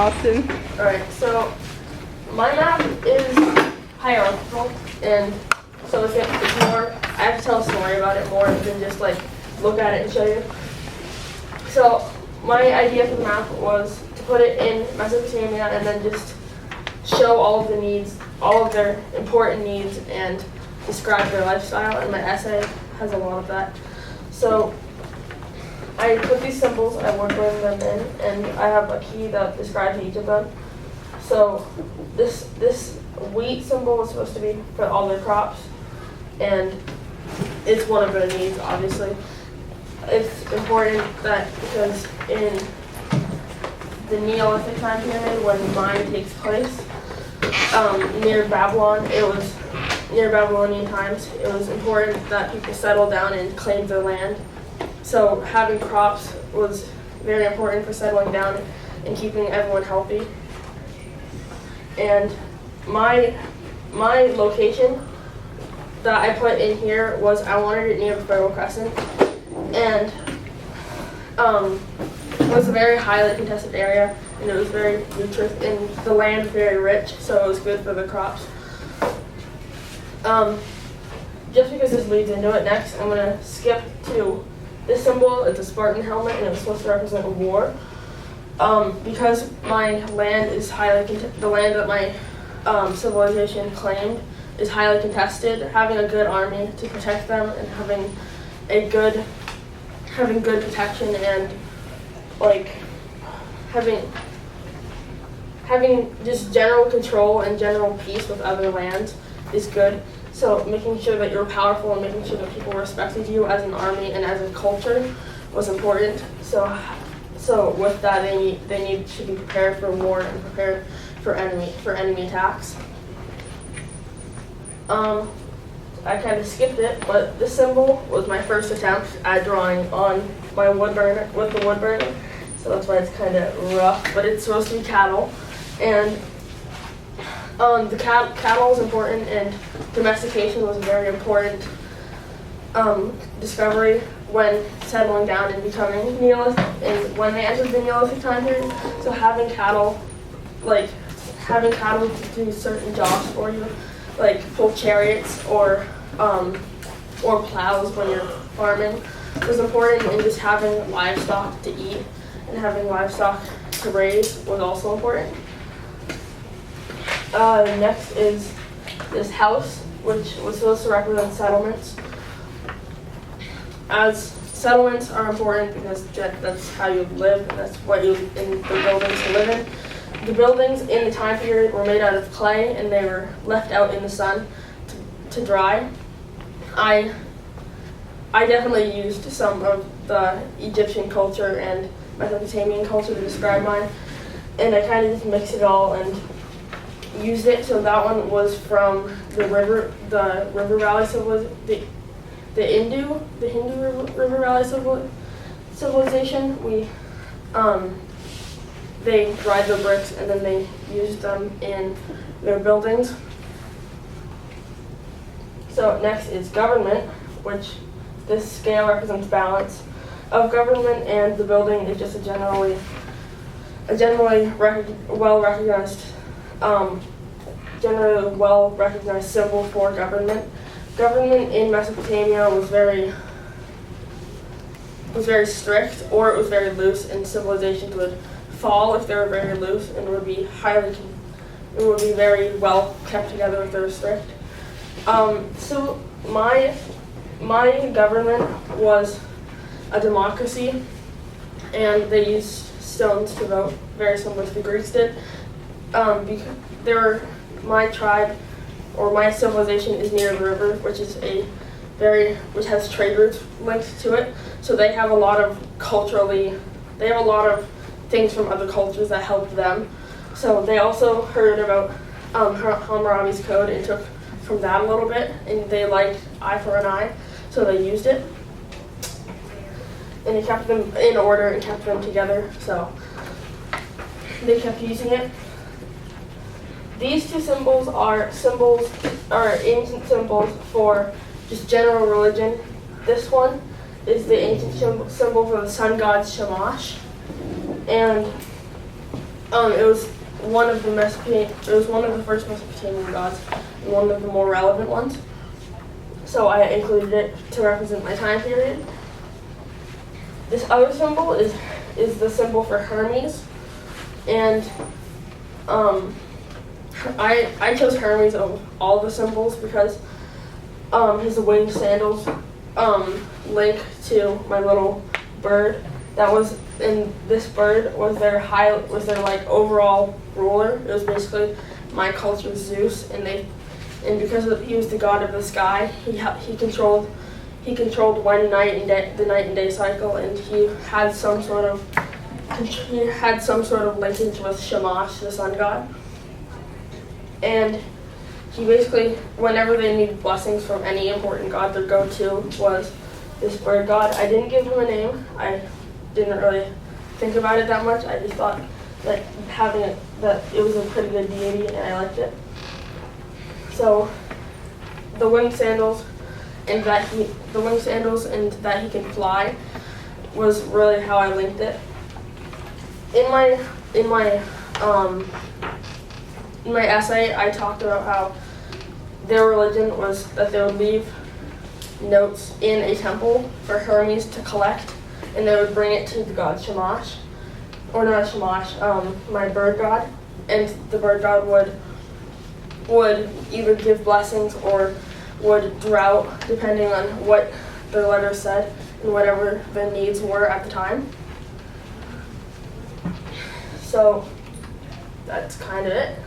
Austin. Alright, so my map is hierarchical, and so it's more, I have to tell a story about it more than just like look at it and show you. So my idea for the map was to put it in Mesopotamia and then just show all of the needs, all of their important needs, and describe their lifestyle, and my essay has a lot of that. So I put these symbols, I woodburn them in, and I have a key that describes each of them. So this wheat symbol is supposed to be for all their crops, and it's one of their needs, obviously. It's important that because in the Neolithic time period, when mine takes place, near Babylon, near Babylonian times, it was important that people settled down and claimed their land. So having crops was very important for settling down and keeping everyone healthy. And my location that I put in here was I wanted it near the Fertile Crescent, and it was a very highly contested area, and it was very nutritious, and the land was very rich, so it was good for the crops. Just because this leads into it, next I'm going to skip to this symbol. It's a Spartan helmet, and it was supposed to represent war. Because my land is the land that my civilization claimed is highly contested, having a good army to protect them and having good protection and like having just general control and general peace with other lands is good. So making sure that you're powerful and making sure that people respected you as an army and as a culture was important. So with that, they should be prepared for war and prepared for enemy attacks. I kind of skipped it, but this symbol was my first attempt at drawing on my woodburner with the woodburner, so that's why it's kind of rough. But it's supposed to be cattle, and the cattle is important, and domestication was a very important discovery when settling down and becoming Neolithic, and when they entered the Neolithic time period. So having cattle to do certain jobs for you, like pull chariots or plows when you're farming, was important, and just having livestock to eat and having livestock to raise was also important. Next is this house, which was supposed to represent settlements. As settlements are important because that's how you live, and that's what you in the buildings to live in. The buildings in the time period were made out of clay, and they were left out in the sun to dry. I definitely used some of the Egyptian culture and Mesopotamian culture to describe mine, and I kind of just mixed it all and used it. So that one was from the river valley civilization, the Hindu river valley civilization. They dried the bricks and then they used them in their buildings. So next is government, which this scale represents balance of government, and the building is just a generally well recognized symbol for government. Government in Mesopotamia was very strict, or it was very loose, and civilizations would fall if they were very loose, and would be very well kept together if they were strict. So my government was a democracy, and they used stones to vote, very similar to the Greeks did. Because my tribe or my civilization is near the river, which has trade routes linked to it. So they have a lot of things from other cultures that helped them. So they also heard about Hammurabi's code and took from that a little bit, and they liked eye for an eye, so they used it. And they kept them in order and kept them together, so they kept using it. These two symbols are ancient symbols for just general religion. This one is the ancient symbol for the sun god Shamash, and It was one of the first Mesopotamian gods, and one of the more relevant ones. So I included it to represent my time period. This other symbol is the symbol for Hermes, and I chose Hermes of all the symbols because his winged sandals link to my little bird. That was, and this bird was their like overall ruler. It was basically my culture's Zeus, and because he was the god of the sky, he controlled the night and day cycle, and he had some sort of linkage with Shamash, the sun god. And he basically, whenever they needed blessings from any important god, their go-to was this bird god. I didn't give him a name. I didn't really think about it that much. I just thought that that it was a pretty good deity, and I liked it. So the winged sandals and that he can fly was really how I linked it. In my essay, I talked about how their religion was that they would leave notes in a temple for Hermes to collect, and they would bring it to the god Shamash, or not Shamash, my bird god, and the bird god would either give blessings or would drought, depending on what their letter said and whatever the needs were at the time. So that's kind of it.